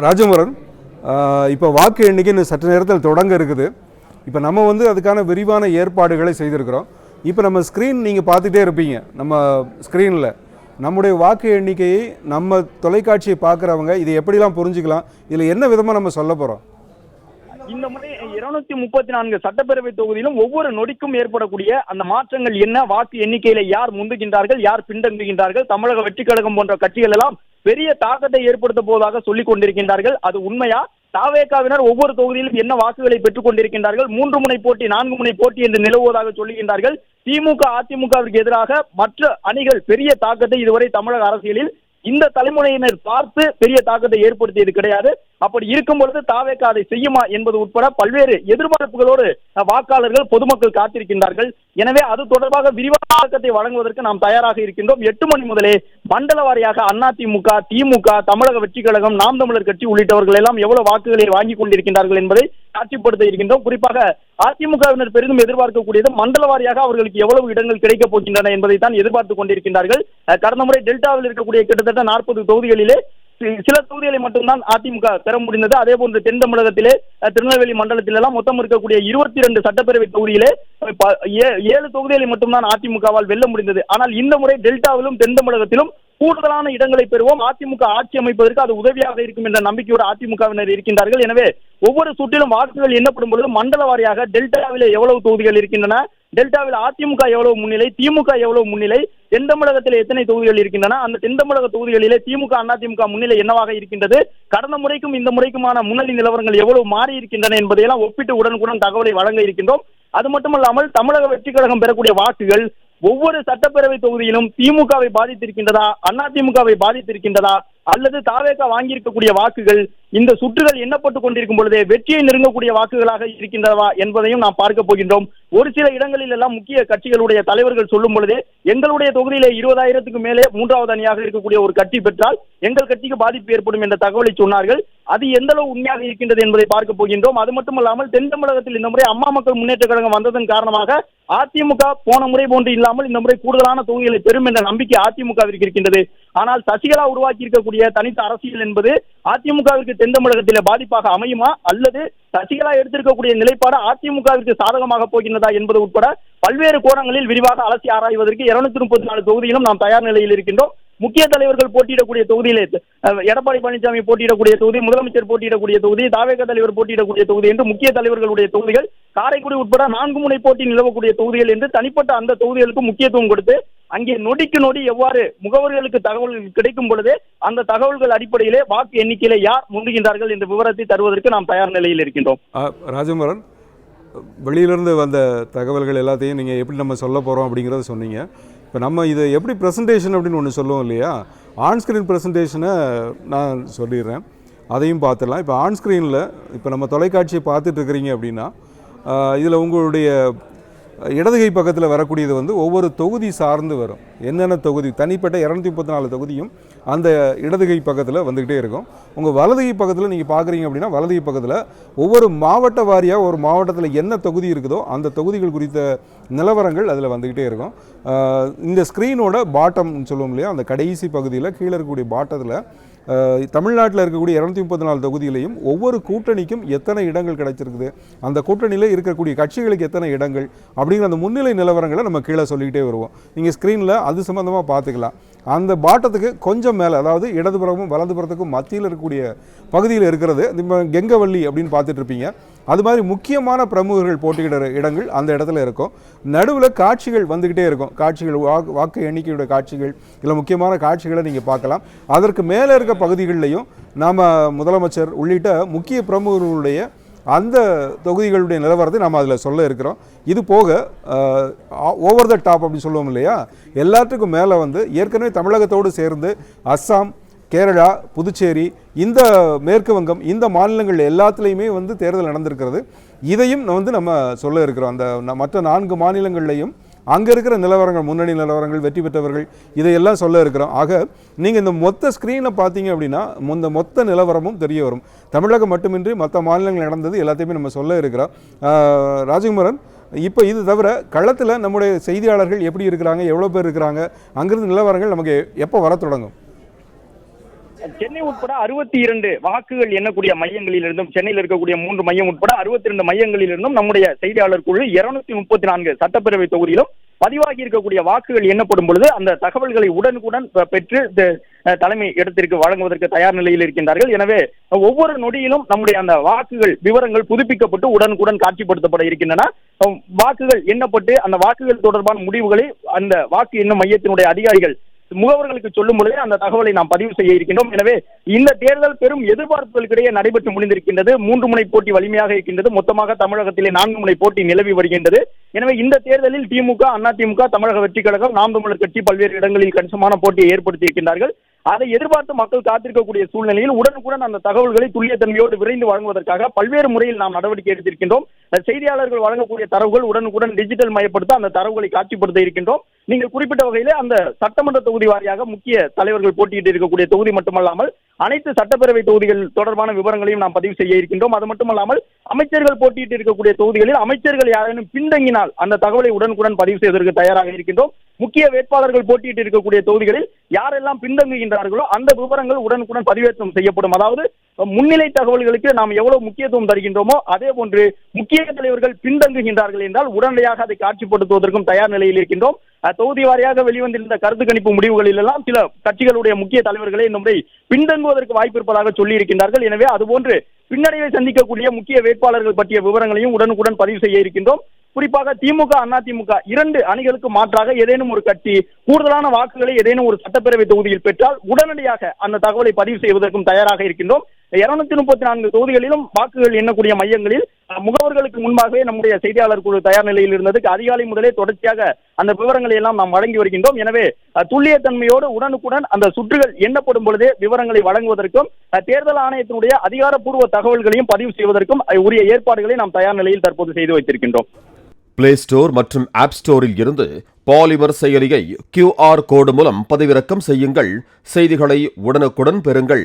ராஜமுரன், இப்போ வாக்கு எண்ணிக்கை சற்று நேரத்தில் தொடங்க இருக்குது. இப்போ நம்ம அதுக்கான விரிவான ஏற்பாடுகளை செய்திருக்கிறோம். இப்போ நம்ம ஸ்க்ரீன் நீங்கள் பார்த்துட்டே இருப்பீங்க. நம்ம ஸ்க்ரீனில் நம்முடைய வாக்கு எண்ணிக்கையை நம்ம தொலைக்காட்சியை பார்க்குறவங்க இதை எப்படிலாம் புரிஞ்சுக்கலாம், இதில் என்ன விதமாக நம்ம சொல்ல போகிறோம்? இந்த முறை 234 சட்டப்பேரவை தொகுதியிலும் ஒவ்வொரு நொடிக்கும் ஏற்படக்கூடிய அந்த மாற்றங்கள் என்ன, வாக்கு எண்ணிக்கையில யார் முந்துகின்றார்கள், யார் பின்தங்குகின்றார்கள், தமிழக வெற்றிக் கழகம் போன்ற கட்சிகள் எல்லாம் பெரிய தாக்கத்தை ஏற்படுத்த போவதாக சொல்லிக் கொண்டிருக்கின்றார்கள். அது உண்மையா? தாவேகாவினர் ஒவ்வொரு தொகுதியிலும் என்ன வாக்குகளை பெற்றுக் கொண்டிருக்கின்றார்கள்? 3 முனை போட்டி 4 முனை போட்டி என்று நிலவுவதாக சொல்லுகின்றார்கள். திமுக அதிமுகவிற்கு எதிராக மற்ற அணிகள் பெரிய தாக்கத்தை இதுவரை தமிழக அரசியலில் இந்த தலைமுறையினர் பார்த்து பெரிய தாக்கத்தை ஏற்படுத்தியது கிடையாது. அப்படி இருக்கும் பொழுது தாவேகா அதை செய்யுமா என்பது உட்பட பல்வேறு எதிர்பார்ப்புகளோடு வாக்காளர்கள் பொதுமக்கள் காத்திருக்கின்றார்கள். எனவே அது தொடர்பாக விரிவான விளக்கத்தை வழங்குவதற்கு நாம் தயாராக இருக்கின்றோம். 8 மணி முதலே மண்டல வாரியாக அதிமுக, திமுக, தமிழக வெற்றி கழகம், நாம் தமிழர் கட்சி உள்ளிட்டவர்கள் எல்லாம் எவ்வளவு வாக்குகளை வாங்கிக் கொண்டிருக்கின்றார்கள் என்பதை காட்சிப்படுத்த இருக்கின்றோம். குறிப்பாக அதிமுகவினர் பெரிதும் எதிர்பார்க்கக்கூடியது மண்டல வாரியாக அவர்களுக்கு எவ்வளவு இடங்கள் கிடைக்கப் போகின்றன என்பதை தான் எதிர்பார்த்துக் கொண்டிருக்கின்றார்கள். கடந்த முறை டெல்டாவில் இருக்கக்கூடிய கிட்டத்தட்ட 40 தொகுதிகளிலே சில தொகுதிகளை மட்டும்தான் அதிமுக பெற முடிந்தது. அதே போன்று தென் தமிழகத்திலே திருநெல்வேலி மண்டலத்தில் எல்லாம் மொத்தம் இருக்கக்கூடிய 22 சட்டப்பேரவை தொகுதியிலே 7 தொகுதிகளை மட்டும்தான் அதிமுகவால் வெல்ல முடிந்தது. ஆனால் இந்த முறை டெல்டாவிலும் தென் தமிழகத்திலும் கூடுதலான இடங்களை பெறுவோம், அதிமுக ஆட்சி அமைப்பதற்கு அது உதவியாக இருக்கும் என்ற நம்பிக்கையோடு அதிமுகவினர் இருக்கின்றார்கள். எனவே ஒவ்வொரு சுற்றிலும் வாக்குகள் எண்ணப்படும் பொழுது மண்டல வாரியாக டெல்டாவிலே எவ்வளவு தொகுதிகள் இருக்கின்றன, டெல்டாவில் அதிமுக எவ்வளவு முன்னிலை, திமுக எவ்வளவு முன்னிலை, தென் தமிழகத்தில் எத்தனை தொகுதிகள் இருக்கின்றன, அந்த தென் தமிழக தொகுதிகளிலே திமுக அதிமுக முன்னிலை என்னவாக இருக்கின்றது, கடந்த முறைக்கும் இந்த முறைக்குமான முன்னணி நிலவரங்கள் எவ்வளவு மாறி இருக்கின்றன என்பதையெல்லாம் ஒப்பிட்டு உடனுக்குடன் தகவலை வழங்க இருக்கின்றோம். அது மட்டுமல்லாமல் தமிழக வெற்றி கழகம் பெறக்கூடிய வாக்குகள் ஒவ்வொரு சட்டப்பேரவை தொகுதியிலும் திமுகவை பாதித்திருக்கின்றதா, அதிமுகவை பாதித்திருக்கின்றதா, அல்லது தாவேகா வாங்கியிருக்கக்கூடிய வாக்குகள் இந்த சுற்றுகள் எண்ணப்பட்டுக் கொண்டிருக்கும் பொழுதே வெற்றியை நெருங்கக்கூடிய வாக்குகளாக இருக்கின்றதா என்பதையும் நாம் பார்க்க போகின்றோம். ஒரு சில இடங்களில் எல்லாம் முக்கிய கட்சிகளுடைய தலைவர்கள் சொல்லும் பொழுதே எங்களுடைய தொகுதியிலே 20,000க்கு மேலே 3வது அணியாக இருக்கக்கூடிய ஒரு கட்சி பெற்றால் எங்கள் கட்சிக்கு பாதிப்பு ஏற்படும் என்ற தகவலை சொன்னார்கள். அது எந்த அளவு உண்மையாக இருக்கின்றது என்பதை பார்க்க போகின்றோம். அது மட்டுமல்லாமல் தென் தமிழகத்தில் இந்த முறை அம்மா மக்கள் முன்னேற்ற கழகம் வந்ததன் காரணமாக அதிமுக போன முறை போன்று இல்லாமல் இந்த முறை கூடுதலான தொகுதிகளை பெறும் என்ற நம்பிக்கை அதிமுகவிற்கு இருக்கின்றது. ஆனால் சசிகலா உருவாக்கி இருக்கக்கூடிய தனித்த அரசியல் என்பது அதிமுகவிற்கு தென் தமிழகத்தில் பாதிப்பாக அமையுமா, அல்லது சசிகலா எடுத்திருக்கக்கூடிய நிலைப்பாடு அதிமுகவிற்கு சாதகமாக போகின்றதா என்பது உட்பட பல்வேறு கோணங்களில் விரிவாக அலசி ஆராய்வதற்கு 234 தொகுதியிலும் நாம் தயார் நிலையில் இருக்கின்றோம். முக்கிய தலைவர்கள் போட்டியிடக்கூடிய தொகுதியிலே எடப்பாடி பழனிசாமி போட்டியிடக்கூடிய தொகுதி, முதலமைச்சர் போட்டியிடக்கூடிய தொகுதி, தாவேகா தலைவர் போட்டியிடக்கூடிய தொகுதி என்று முக்கிய தலைவர்களுடைய தொகுதிகள், காரைக்குடி உட்பட 4 முனை போட்டி நிலவக்கூடிய தொகுதிகள் என்று தனிப்பட்ட அந்த தொகுதிகளுக்கு முக்கியத்துவம் கொடுத்து அங்கே நொடிக்கு நொடி எவ்வாறு முகவர்களுக்கு தகவல்கள் கிடைக்கும் பொழுது அந்த தகவல்கள் அடிப்படையிலே வாக்கு எண்ணிக்கையிலே யார் முந்துகின்றார்கள் என்ற விவரத்தை தருவதற்கு நாம் தயார் நிலையில் இருக்கின்றோம். ராஜமுரன், வெளியிலிருந்து வந்த தகவல்கள் எல்லாத்தையும் நீங்கள் எப்படி நம்ம சொல்ல போகிறோம் அப்படிங்கிறத சொன்னீங்க. இப்போ நம்ம இதை எப்படி ப்ரெசன்டேஷன் அப்படின்னு ஒன்று சொல்லுவோம் இல்லையா, ஆன்ஸ்க்ரீன் ப்ரெசன்டேஷனை நான் சொல்லிடுறேன், அதையும் பார்த்துடலாம். இப்போ ஆன்ஸ்க்ரீனில் இப்போ நம்ம தொலைக்காட்சியை பார்த்துட்டு இருக்கிறீங்க அப்படின்னா இதில் உங்களுடைய இடதுகை பக்கத்தில் வரக்கூடியது ஒவ்வொரு தொகுதி சார்ந்து வரும். என்னென்ன தொகுதி, தனிப்பட்ட 234 தொகுதியும் அந்த இடதுகை பக்கத்தில் வந்துக்கிட்டே இருக்கும். உங்கள் வலதுகை பக்கத்தில் நீங்கள் பார்க்குறீங்க அப்படின்னா வலதுகை பக்கத்தில் ஒவ்வொரு மாவட்ட வாரியாக ஒரு மாவட்டத்தில் என்ன தொகுதி இருக்குதோ அந்த தொகுதிகள் குறித்த நிலவரங்கள் அதில் வந்துக்கிட்டே இருக்கும். இந்த ஸ்க்ரீனோட பாட்டம்னு சொல்லுவோம் இல்லையா, அந்த கடைசி பகுதியில் கீழே இருக்கக்கூடிய பாட்டத்தில் தமிழ்நாட்டில் இருக்கக்கூடிய 234 தொகுதியிலையும் ஒவ்வொரு கூட்டணிக்கும் எத்தனை இடங்கள் கிடைச்சிருக்குது, அந்த கூட்டணியில் இருக்கக்கூடிய கட்சிகளுக்கு எத்தனை இடங்கள் அப்படிங்கிற அந்த முன்னிலை நிலவரங்களை நம்ம கீழே சொல்லிக்கிட்டே வருவோம். நீங்கள் ஸ்க்ரீனில் அது சம்மந்தமாக பார்த்துக்கலாம். அந்த பாட்டத்துக்கு கொஞ்சம் மேலே, அதாவது இடதுபுறமும் வலதுபுறத்துக்கும் மத்தியில் இருக்கக்கூடிய பகுதியில் இருக்கிறது நம்ம கெங்கவள்ளி அப்படின்னு பார்த்துட்டு இருப்பீங்க. அது மாதிரி முக்கியமான பிரமுகர்கள் போட்டியிடுற இடங்கள் அந்த இடத்துல இருக்கும். நடுவில் காட்சிகள் வந்துக்கிட்டே இருக்கும். காட்சிகள், வாக்கு எண்ணிக்கையோட காட்சிகள், இல்லை முக்கியமான காட்சிகளை நீங்கள் பார்க்கலாம். அதற்கு மேலே இருக்க பகுதிகளிலையும் நாம் முதலமைச்சர் உள்ளிட்ட முக்கிய பிரமுகர்களுடைய அந்த தொகுதிகளுடைய நிலவரத்தை நாம் அதில் சொல்ல இருக்கிறோம். இது போக ஓவர் த டாப் அப்படின்னு சொல்லுவோம் இல்லையா, எல்லாத்துக்கும் மேலே ஏற்கனவே தமிழகத்தோடு சேர்ந்து அஸ்ஸாம், கேரளா, புதுச்சேரி, இந்த மேற்கு வங்கம், இந்த மாநிலங்கள் எல்லாத்துலேயுமே தேர்தல் நடந்திருக்கிறது. இதையும் நம்ம சொல்ல இருக்கிறோம். அந்த மற்ற 4 மாநிலங்கள்லையும் அங்கே இருக்கிற நிலவரங்கள், முன்னணி நிலவரங்கள், வெற்றி பெற்றவர்கள், இதையெல்லாம் சொல்ல இருக்கிறோம். ஆக நீங்கள் இந்த மொத்த ஸ்க்ரீனை பார்த்தீங்க அப்படின்னா இந்த மொத்த நிலவரமும் தெரிய வரும். தமிழகம் மட்டுமின்றி மற்ற மாநிலங்கள் நடந்தது எல்லாத்தையுமே நம்ம சொல்ல இருக்கிறோம். ராஜகுமாரன், இப்போ இது தவிர களத்தில் நம்முடைய செய்தியாளர்கள் எப்படி இருக்கிறாங்க, எவ்வளோ பேர் இருக்கிறாங்க, அங்கிருந்து நிலவரங்கள் நமக்கு எப்போ வர தொடங்கும்? சென்னை உட்பட 62 வாக்குகள் எண்ணக்கூடிய மையங்களிலிருந்தும், சென்னையில் இருக்கக்கூடிய 3 மையம் உட்பட 62 மையங்களிலிருந்தும் நம்முடைய செய்தியாளர் குழு 234 சட்டப்பேரவை தொகுதியிலும் பதிவாகி இருக்கக்கூடிய வாக்குகள் எண்ணப்படும் பொழுது அந்த தகவல்களை உடனுக்குடன் பெற்று தலைமை இடத்திற்கு வழங்குவதற்கு தயார் நிலையில் இருக்கின்றார்கள். எனவே ஒவ்வொரு நொடியிலும் நம்முடைய அந்த வாக்குகள் விவரங்கள் புதுப்பிக்கப்பட்டு உடனுக்குடன் காட்சிப்படுத்தப்பட இருக்கின்றன. வாக்குகள் எண்ணப்பட்டு அந்த வாக்குகள் தொடர்பான முடிவுகளை அந்த வாக்கு எண்ணும் மையத்தினுடைய அதிகாரிகள் முகவர்களுக்கு சொல்லும் பொழுதே அந்த தகவலை நாம் பதிவு செய்ய இருக்கின்றோம். எனவே இந்த தேர்தல் பெரும் எதிர்பார்ப்புகளுக்கிடையே நடைபெற்று முடிந்திருக்கின்றது. 3 முனை போட்டி வலிமையாக இருக்கின்றது. மொத்தமாக தமிழகத்திலே 4 முனை போட்டி நிலவி வருகின்றது. எனவே இந்த தேர்தலில் திமுக, அதிமுக, தமிழக வெற்றி கழகம், நாம் தமிழர் கட்சி பல்வேறு இடங்களில் கணிசமான போட்டியை ஏற்படுத்தி இருக்கின்றார்கள். அதை எதிர்பார்த்து மக்கள் காத்திருக்கக்கூடிய சூழ்நிலையில் உடனுக்குடன் அந்த தகவல்களை துல்லியத்தன்மையோடு விரைந்து வழங்குவதற்காக பல்வேறு முறையில் நாம் நடவடிக்கை எடுத்திருக்கின்றோம். செய்தியாளர்கள் வழங்கக்கூடிய தரவுகள் உடனுக்குடன் டிஜிட்டல் மயப்படுத்த அந்த தரவுகளை காட்சிப்படுத்த இருக்கின்றோம். நீங்கள் குறிப்பிட்ட வகையிலே அந்த சட்டமன்ற தொகுதி வாரியாக முக்கிய தலைவர்கள் போட்டியிட்டு இருக்கக்கூடிய தொகுதி மட்டுமல்லாமல் அனைத்து சட்டப்பேரவை தொகுதிகள் தொடர்பான விவரங்களையும் நாம் பதிவு செய்ய இருக்கின்றோம். அது மட்டுமல்லாமல் அமைச்சர்கள் போட்டியிட்டு இருக்கக்கூடிய தொகுதிகளில் அமைச்சர்கள் யாரேனும் பின்தங்கினால் அந்த தகவலை உடனுக்குடன் பதிவு செய்வதற்கு தயாராக இருக்கின்றோம். முக்கிய வேட்பாளர்கள் போட்டியிட்டு இருக்கக்கூடிய தொகுதிகளில் யாரெல்லாம் பின்தங்குகின்றார்களோ அந்த விவரங்கள் உடனுக்குடன் பதிவேற்றம் செய்யப்படும். அதாவது முன்னிலை தகவல்களுக்கு நாம் எவ்வளவு முக்கியத்துவம் தருகின்றோமோ அதே போன்று முக்கிய தலைவர்கள் பின்தங்குகின்றார்கள் என்றால் உடனடியாக அதை காட்சிப்படுத்துவதற்கும் தயார் நிலையில் இருக்கின்றோம். தொகுதி வாரியாக வெளிவந்திருந்த கருத்து கணிப்பு முடிவுகளில் எல்லாம் சில கட்சிகளுடைய முக்கிய தலைவர்களை இந்த முறை பின்தங்குவதற்கு வாய்ப்பு இருப்பதாக சொல்லி இருக்கின்றார்கள். எனவே அதுபோன்று பின்னடைவை சந்திக்கக்கூடிய முக்கிய வேட்பாளர்கள் பற்றிய விவரங்களையும் உடனுக்குடன் பதிவு செய்ய இருக்கின்றோம். குறிப்பாக திமுக, அதிமுக 2 அணிகளுக்கு மாற்றாக ஏதேனும் ஒரு கட்சி கூடுதலான வாக்குகளை ஏதேனும் ஒரு சட்டப்பேரவை தொகுதியில் பெற்றால் உடனடியாக அந்த தகவலை பதிவு செய்வதற்கும் தயாராக இருக்கின்றோம். 234 தொகுதிகளிலும் வாக்குகள் எண்ணக்கூடிய மையங்களில் முகவர்களுக்கு முன்பாகவே நம்முடைய செய்தியாளர் குழு தயார் நிலையில் இருந்தது. அதிகாலை முதலே தொடர்ச்சியாக அந்த விவரங்களை எல்லாம் நாம் வழங்கி வருகின்றோம். எனவே துல்லியத்தன்மையோடு உடனுக்குடன் அந்த சுற்றுகள் எண்ணப்படும் பொழுதே விவரங்களை வழங்குவதற்கும் தேர்தல் ஆணையத்தினுடைய அதிகாரப்பூர்வ தகவல்களையும் பதிவு செய்வதற்கும் உரிய ஏற்பாடுகளை நாம் தயார் நிலையில் தற்போது செய்து வைத்திருக்கின்றோம். பிளே ஸ்டோர் மற்றும் ஆப் ஸ்டோரில் இருந்து பாலிமர் செயலியை QR கோடு மூலம் பதிவிறக்கம் செய்யுங்கள். செய்திகளை உடனுக்குடன் பெறுங்கள்.